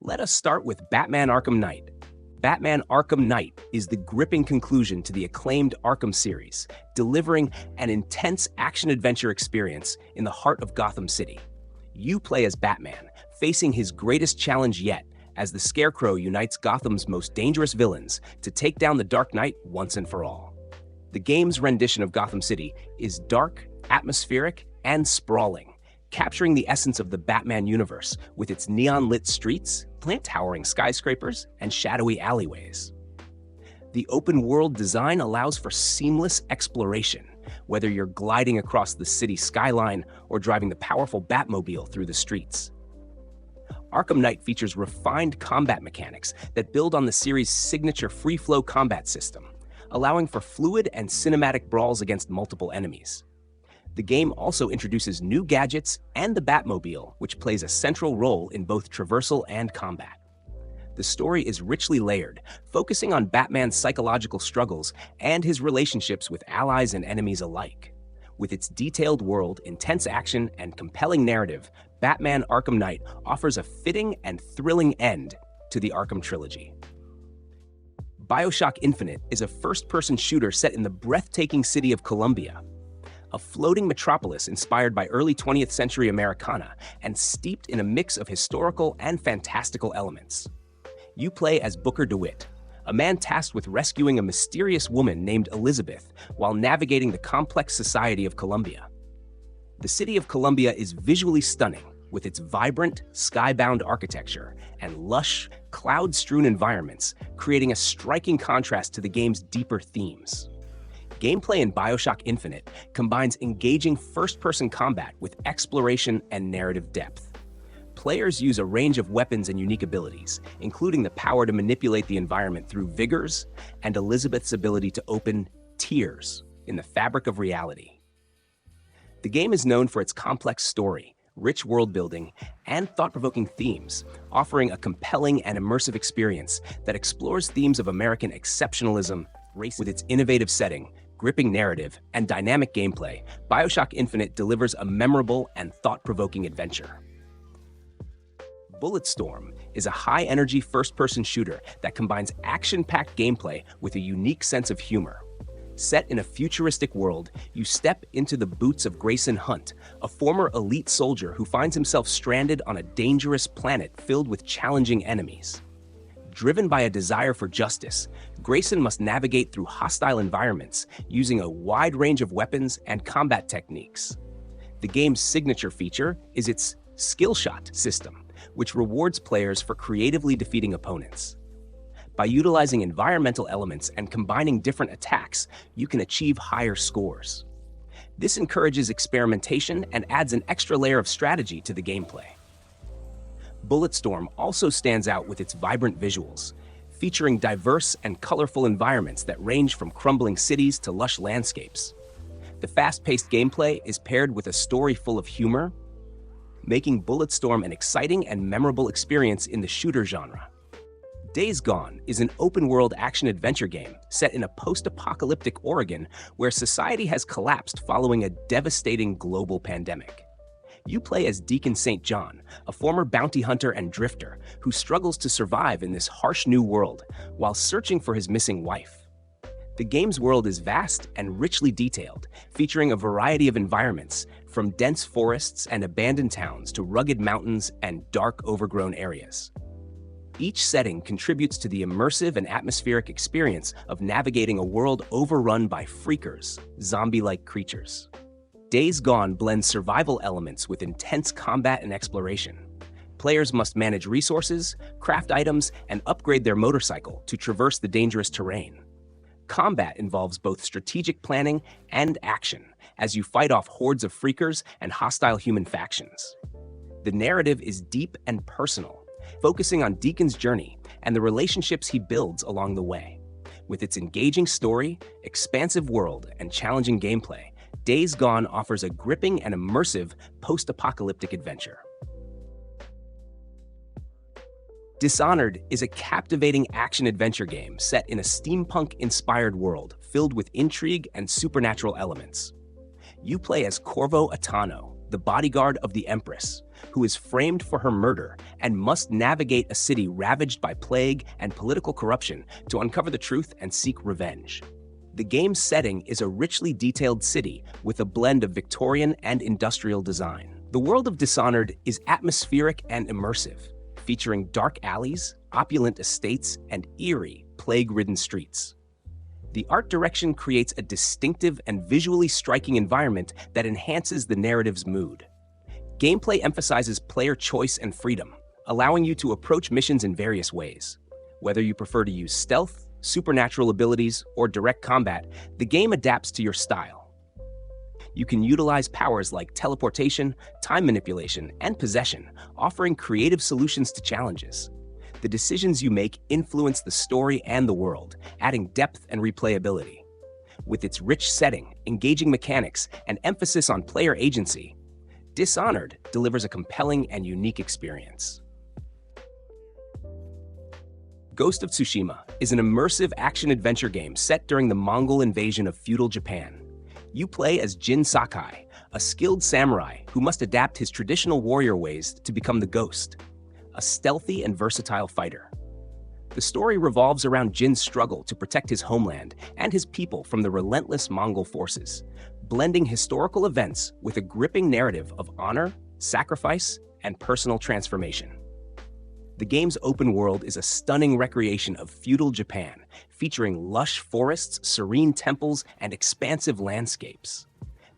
Let us start with Batman Arkham Knight. Batman Arkham Knight is the gripping conclusion to the acclaimed Arkham series, delivering an intense action-adventure experience in the heart of Gotham City. You play as Batman, facing his greatest challenge yet, as the Scarecrow unites Gotham's most dangerous villains to take down the Dark Knight once and for all. The game's rendition of Gotham City is dark, atmospheric, and sprawling, capturing the essence of the Batman universe with its neon-lit streets, towering skyscrapers, and shadowy alleyways. The open-world design allows for seamless exploration, whether you're gliding across the city skyline or driving the powerful Batmobile through the streets. Arkham Knight features refined combat mechanics that build on the series' signature free-flow combat system, allowing for fluid and cinematic brawls against multiple enemies. The game also introduces new gadgets and the Batmobile, which plays a central role in both traversal and combat. The story is richly layered, focusing on Batman's psychological struggles and his relationships with allies and enemies alike. With its detailed world, intense action, and compelling narrative, Batman Arkham Knight offers a fitting and thrilling end to the Arkham trilogy. BioShock Infinite is a first-person shooter set in the breathtaking city of Columbia, a floating metropolis inspired by early 20th century Americana and steeped in a mix of historical and fantastical elements. You play as Booker DeWitt, a man tasked with rescuing a mysterious woman named Elizabeth while navigating the complex society of Columbia. The city of Columbia is visually stunning, with its vibrant, skybound architecture and lush, cloud-strewn environments, creating a striking contrast to the game's deeper themes. Gameplay in BioShock Infinite combines engaging first-person combat with exploration and narrative depth. Players use a range of weapons and unique abilities, including the power to manipulate the environment through vigors and Elizabeth's ability to open tears in the fabric of reality. The game is known for its complex story, rich world-building, and thought-provoking themes, offering a compelling and immersive experience that explores themes of American exceptionalism, race. With its innovative setting, gripping narrative, and dynamic gameplay, BioShock Infinite delivers a memorable and thought-provoking adventure. Bulletstorm is a high-energy first-person shooter that combines action-packed gameplay with a unique sense of humor. Set in a futuristic world, you step into the boots of Grayson Hunt, a former elite soldier who finds himself stranded on a dangerous planet filled with challenging enemies. Driven by a desire for justice, Grayson must navigate through hostile environments using a wide range of weapons and combat techniques. The game's signature feature is its skill shot system, which rewards players for creatively defeating opponents. By utilizing environmental elements and combining different attacks, you can achieve higher scores. This encourages experimentation and adds an extra layer of strategy to the gameplay. Bulletstorm also stands out with its vibrant visuals, featuring diverse and colorful environments that range from crumbling cities to lush landscapes. The fast-paced gameplay is paired with a story full of humor, making Bulletstorm an exciting and memorable experience in the shooter genre. Days Gone is an open-world action-adventure game set in a post-apocalyptic Oregon where society has collapsed following a devastating global pandemic. You play as Deacon St. John, a former bounty hunter and drifter who struggles to survive in this harsh new world while searching for his missing wife. The game's world is vast and richly detailed, featuring a variety of environments, from dense forests and abandoned towns to rugged mountains and dark, overgrown areas. Each setting contributes to the immersive and atmospheric experience of navigating a world overrun by freakers, zombie-like creatures. Days Gone blends survival elements with intense combat and exploration. Players must manage resources, craft items, and upgrade their motorcycle to traverse the dangerous terrain. Combat involves both strategic planning and action as you fight off hordes of freakers and hostile human factions. The narrative is deep and personal, focusing on Deacon's journey and the relationships he builds along the way. With its engaging story, expansive world, and challenging gameplay, Days Gone offers a gripping and immersive post-apocalyptic adventure. Dishonored is a captivating action-adventure game set in a steampunk-inspired world filled with intrigue and supernatural elements. You play as 𝗪𝗪𝗕𝗏, the bodyguard of the Empress, who is framed for her murder and must navigate a city ravaged by plague and political corruption to uncover the truth and seek revenge. The game's setting is a richly detailed city with a blend of Victorian and industrial design. The world of Dishonored is atmospheric and immersive, featuring dark alleys, opulent estates, and eerie, plague-ridden streets. The art direction creates a distinctive and visually striking environment that enhances the narrative's mood. Gameplay emphasizes player choice and freedom, allowing you to approach missions in various ways. Whether you prefer to use stealth, supernatural abilities, or direct combat, the game adapts to your style. You can utilize powers like teleportation, time manipulation, and possession, offering creative solutions to challenges. The decisions you make influence the story and the world, adding depth and replayability. With its rich setting, engaging mechanics, and emphasis on player agency, Dishonored delivers a compelling and unique experience. Ghost of Tsushima is an immersive action-adventure game set during the Mongol invasion of feudal Japan. You play as Jin Sakai, a skilled samurai who must adapt his traditional warrior ways to become the Ghost, a stealthy and versatile fighter. The story revolves around Jin's struggle to protect his homeland and his people from the relentless Mongol forces, blending historical events with a gripping narrative of honor, sacrifice, and personal transformation. The game's open world is a stunning recreation of feudal Japan, featuring lush forests, serene temples, and expansive landscapes.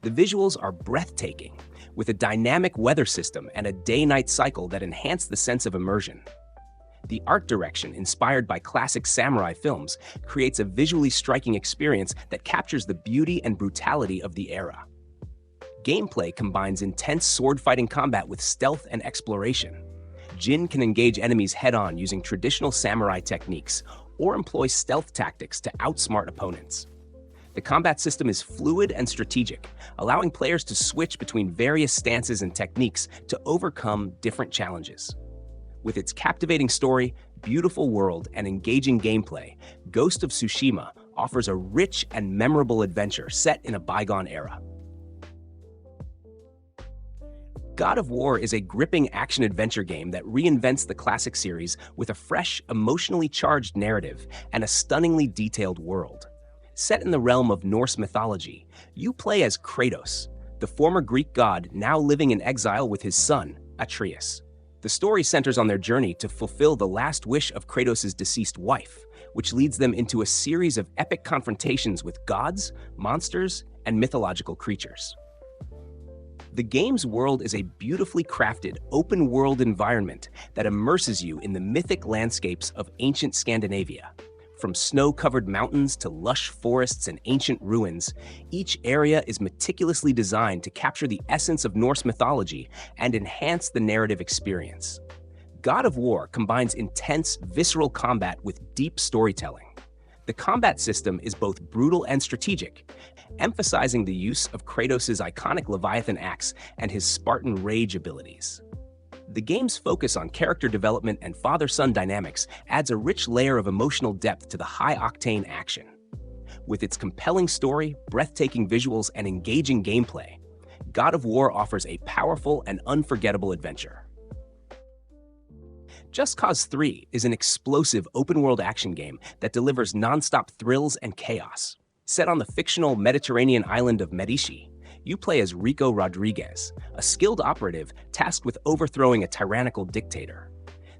The visuals are breathtaking, with a dynamic weather system and a day-night cycle that enhance the sense of immersion. The art direction, inspired by classic samurai films, creates a visually striking experience that captures the beauty and brutality of the era. Gameplay combines intense sword-fighting combat with stealth and exploration. Jin can engage enemies head-on using traditional samurai techniques or employ stealth tactics to outsmart opponents. The combat system is fluid and strategic, allowing players to switch between various stances and techniques to overcome different challenges. With its captivating story, beautiful world, and engaging gameplay, Ghost of Tsushima offers a rich and memorable adventure set in a bygone era. God of War is a gripping action-adventure game that reinvents the classic series with a fresh, emotionally charged narrative and a stunningly detailed world. Set in the realm of Norse mythology, you play as Kratos, the former Greek god now living in exile with his son, Atreus. The story centers on their journey to fulfill the last wish of Kratos' deceased wife, which leads them into a series of epic confrontations with gods, monsters, and mythological creatures. The game's world is a beautifully crafted, open-world environment that immerses you in the mythic landscapes of ancient Scandinavia. From snow-covered mountains to lush forests and ancient ruins, each area is meticulously designed to capture the essence of Norse mythology and enhance the narrative experience. God of War combines intense, visceral combat with deep storytelling. The combat system is both brutal and strategic, emphasizing the use of Kratos' iconic Leviathan axe and his Spartan rage abilities. The game's focus on character development and father-son dynamics adds a rich layer of emotional depth to the high-octane action. With its compelling story, breathtaking visuals, and engaging gameplay, God of War offers a powerful and unforgettable adventure. Just Cause 3 is an explosive open-world action game that delivers non-stop thrills and chaos. Set on the fictional Mediterranean island of Medici, you play as Rico Rodriguez, a skilled operative tasked with overthrowing a tyrannical dictator.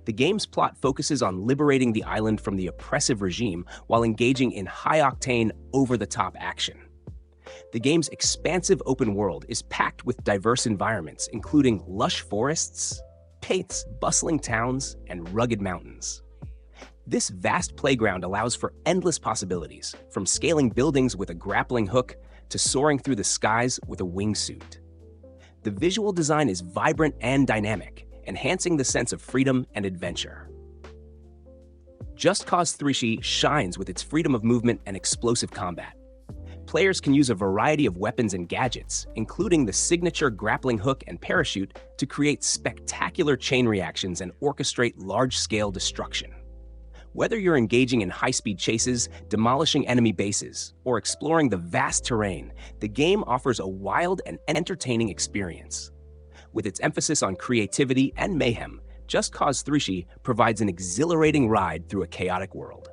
The game's plot focuses on liberating the island from the oppressive regime while engaging in high-octane, over-the-top action. The game's expansive open world is packed with diverse environments, including lush forests, paths, bustling towns, and rugged mountains. This vast playground allows for endless possibilities, from scaling buildings with a grappling hook to soaring through the skies with a wingsuit. The visual design is vibrant and dynamic, enhancing the sense of freedom and adventure. Just Cause 3 shines with its freedom of movement and explosive combat. Players can use a variety of weapons and gadgets, including the signature grappling hook and parachute, to create spectacular chain reactions and orchestrate large-scale destruction. Whether you're engaging in high-speed chases, demolishing enemy bases, or exploring the vast terrain, the game offers a wild and entertaining experience. With its emphasis on creativity and mayhem, Just Cause 3 provides an exhilarating ride through a chaotic world.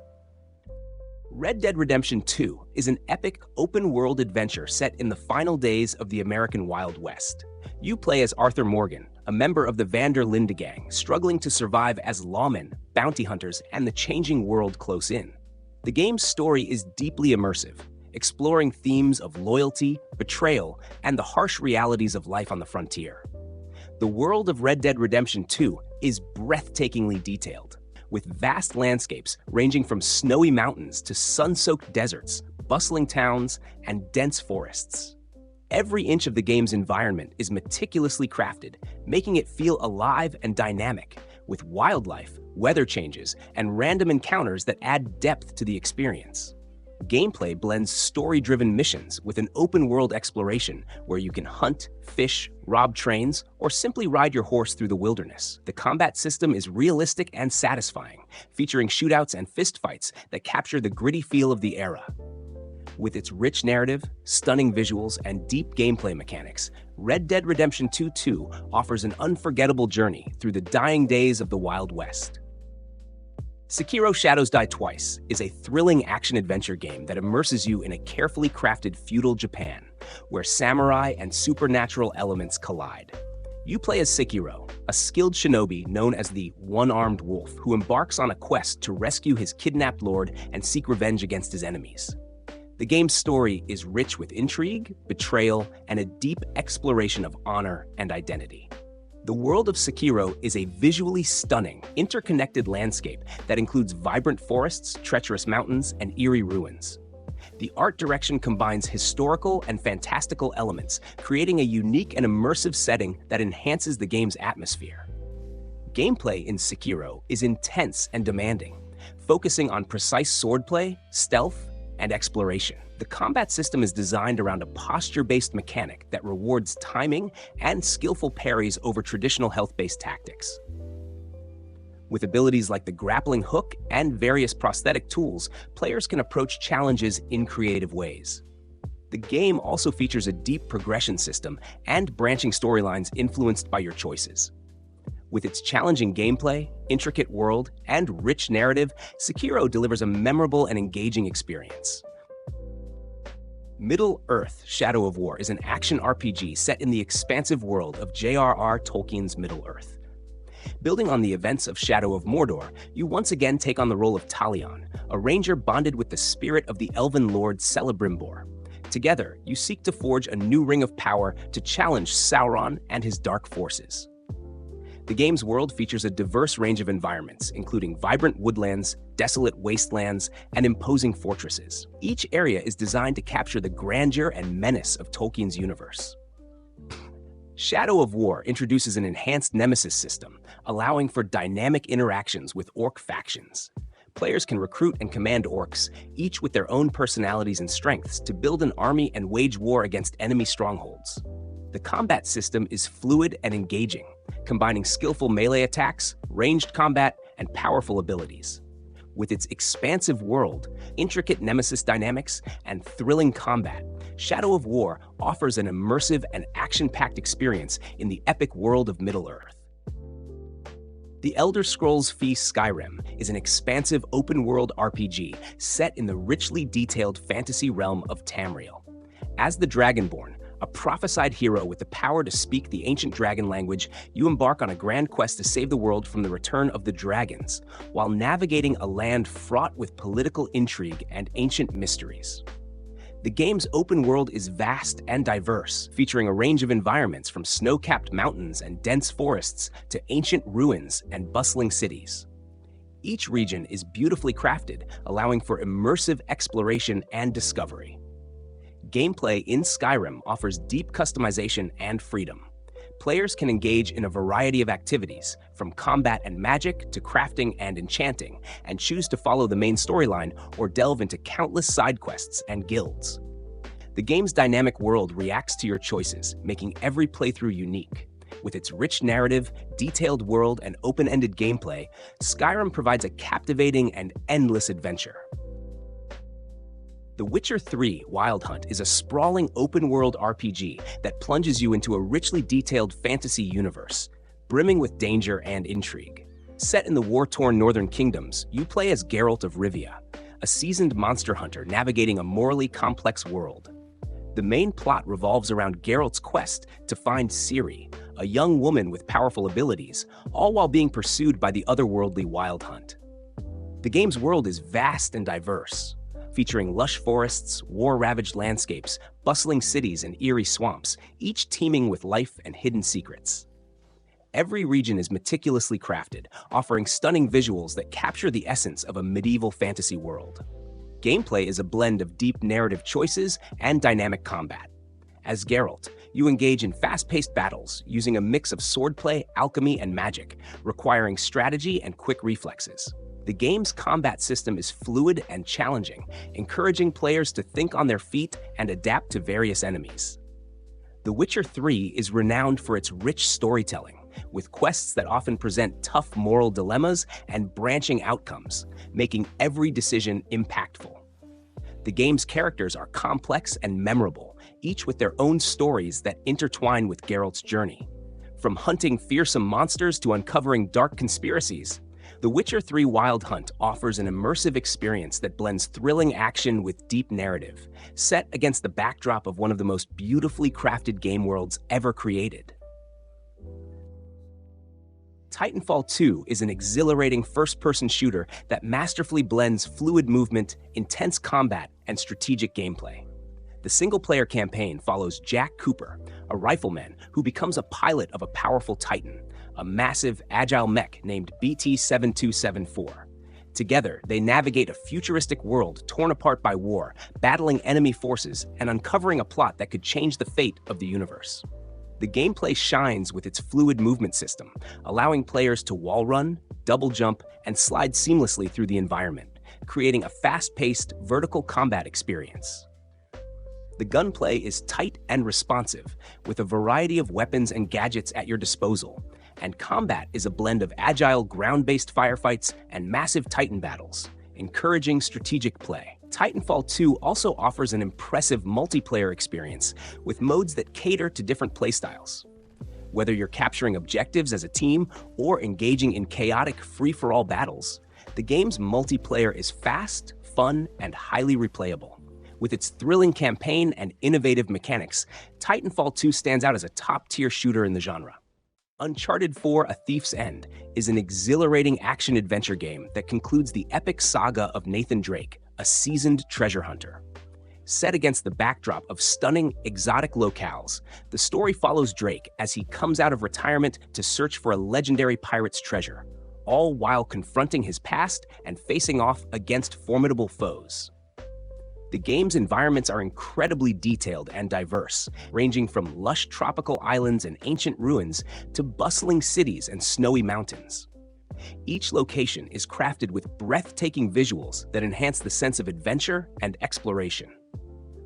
Red Dead Redemption 2 is an epic open-world adventure set in the final days of the American Wild West. You play as Arthur Morgan, a member of the van der Linde gang, struggling to survive as lawmen, bounty hunters, and the changing world close in. The game's story is deeply immersive, exploring themes of loyalty, betrayal, and the harsh realities of life on the frontier. The world of Red Dead Redemption 2 is breathtakingly detailed, with vast landscapes ranging from snowy mountains to sun-soaked deserts, bustling towns, and dense forests. Every inch of the game's environment is meticulously crafted, making it feel alive and dynamic, with wildlife, weather changes, and random encounters that add depth to the experience. Gameplay blends story-driven missions with an open-world exploration where you can hunt, fish, rob trains, or simply ride your horse through the wilderness. The combat system is realistic and satisfying, featuring shootouts and fistfights that capture the gritty feel of the era. With its rich narrative, stunning visuals, and deep gameplay mechanics, Red Dead Redemption 2 offers an unforgettable journey through the dying days of the Wild West. Sekiro: Shadows Die Twice is a thrilling action-adventure game that immerses you in a carefully crafted feudal Japan, where samurai and supernatural elements collide. You play as Sekiro, a skilled shinobi known as the One-Armed Wolf, who embarks on a quest to rescue his kidnapped lord and seek revenge against his enemies. The game's story is rich with intrigue, betrayal, and a deep exploration of honor and identity. The world of Sekiro is a visually stunning, interconnected landscape that includes vibrant forests, treacherous mountains, and eerie ruins. The art direction combines historical and fantastical elements, creating a unique and immersive setting that enhances the game's atmosphere. Gameplay in Sekiro is intense and demanding, focusing on precise swordplay, stealth, and exploration. The combat system is designed around a posture-based mechanic that rewards timing and skillful parries over traditional health-based tactics. With abilities like the grappling hook and various prosthetic tools, players can approach challenges in creative ways. The game also features a deep progression system and branching storylines influenced by your choices. With its challenging gameplay, intricate world, and rich narrative, Sekiro delivers a memorable and engaging experience. Middle-earth: Shadow of War is an action RPG set in the expansive world of J.R.R. Tolkien's Middle-earth. Building on the events of Shadow of Mordor, you once again take on the role of Talion, a ranger bonded with the spirit of the elven lord Celebrimbor. Together, you seek to forge a new ring of power to challenge Sauron and his dark forces. The game's world features a diverse range of environments, including vibrant woodlands, desolate wastelands, and imposing fortresses. Each area is designed to capture the grandeur and menace of Tolkien's universe. Shadow of War introduces an enhanced nemesis system, allowing for dynamic interactions with orc factions. Players can recruit and command orcs, each with their own personalities and strengths, to build an army and wage war against enemy strongholds. The combat system is fluid and engaging, combining skillful melee attacks, ranged combat, and powerful abilities. With its expansive world, intricate nemesis dynamics, and thrilling combat, Shadow of War offers an immersive and action-packed experience in the epic world of Middle-earth. The Elder Scrolls V: Skyrim is an expansive open-world RPG set in the richly detailed fantasy realm of Tamriel. As the Dragonborn, a prophesied hero with the power to speak the ancient dragon language, you embark on a grand quest to save the world from the return of the dragons, while navigating a land fraught with political intrigue and ancient mysteries. The game's open world is vast and diverse, featuring a range of environments from snow-capped mountains and dense forests to ancient ruins and bustling cities. Each region is beautifully crafted, allowing for immersive exploration and discovery. Gameplay in Skyrim offers deep customization and freedom. Players can engage in a variety of activities, from combat and magic to crafting and enchanting, and choose to follow the main storyline or delve into countless side quests and guilds. The game's dynamic world reacts to your choices, making every playthrough unique. With its rich narrative, detailed world, and open-ended gameplay, Skyrim provides a captivating and endless adventure. The Witcher 3 Wild Hunt is a sprawling open-world RPG that plunges you into a richly detailed fantasy universe, brimming with danger and intrigue. Set in the war-torn northern kingdoms, you play as Geralt of Rivia, a seasoned monster hunter navigating a morally complex world. The main plot revolves around Geralt's quest to find Ciri, a young woman with powerful abilities, all while being pursued by the otherworldly Wild Hunt. The game's world is vast and diverse, featuring lush forests, war-ravaged landscapes, bustling cities, and eerie swamps, each teeming with life and hidden secrets. Every region is meticulously crafted, offering stunning visuals that capture the essence of a medieval fantasy world. Gameplay is a blend of deep narrative choices and dynamic combat. As Geralt, you engage in fast-paced battles using a mix of swordplay, alchemy, and magic, requiring strategy and quick reflexes. The game's combat system is fluid and challenging, encouraging players to think on their feet and adapt to various enemies. The Witcher 3 is renowned for its rich storytelling, with quests that often present tough moral dilemmas and branching outcomes, making every decision impactful. The game's characters are complex and memorable, each with their own stories that intertwine with Geralt's journey. From hunting fearsome monsters to uncovering dark conspiracies, The Witcher 3 Wild Hunt offers an immersive experience that blends thrilling action with deep narrative, set against the backdrop of one of the most beautifully crafted game worlds ever created. Titanfall 2 is an exhilarating first-person shooter that masterfully blends fluid movement, intense combat, and strategic gameplay. The single-player campaign follows Jack Cooper, a rifleman who becomes a pilot of a powerful Titan, a massive, agile mech named BT-7274. Together, they navigate a futuristic world torn apart by war, battling enemy forces, and uncovering a plot that could change the fate of the universe. The gameplay shines with its fluid movement system, allowing players to wall run, double jump, and slide seamlessly through the environment, creating a fast-paced, vertical combat experience. The gunplay is tight and responsive, with a variety of weapons and gadgets at your disposal, and combat is a blend of agile ground-based firefights and massive Titan battles, encouraging strategic play. Titanfall 2 also offers an impressive multiplayer experience with modes that cater to different playstyles. Whether you're capturing objectives as a team or engaging in chaotic free-for-all battles, the game's multiplayer is fast, fun, and highly replayable. With its thrilling campaign and innovative mechanics, Titanfall 2 stands out as a top-tier shooter in the genre. Uncharted 4: A Thief's End is an exhilarating action-adventure game that concludes the epic saga of Nathan Drake, a seasoned treasure hunter. Set against the backdrop of stunning, exotic locales, the story follows Drake as he comes out of retirement to search for a legendary pirate's treasure, all while confronting his past and facing off against formidable foes. The game's environments are incredibly detailed and diverse, ranging from lush tropical islands and ancient ruins to bustling cities and snowy mountains. Each location is crafted with breathtaking visuals that enhance the sense of adventure and exploration.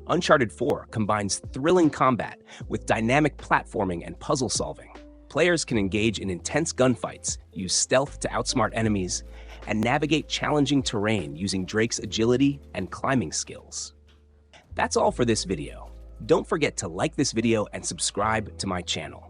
Uncharted 4 combines thrilling combat with dynamic platforming and puzzle solving. Players can engage in intense gunfights, use stealth to outsmart enemies, and navigate challenging terrain using Drake's agility and climbing skills. That's all for this video. Don't forget to like this video and subscribe to my channel.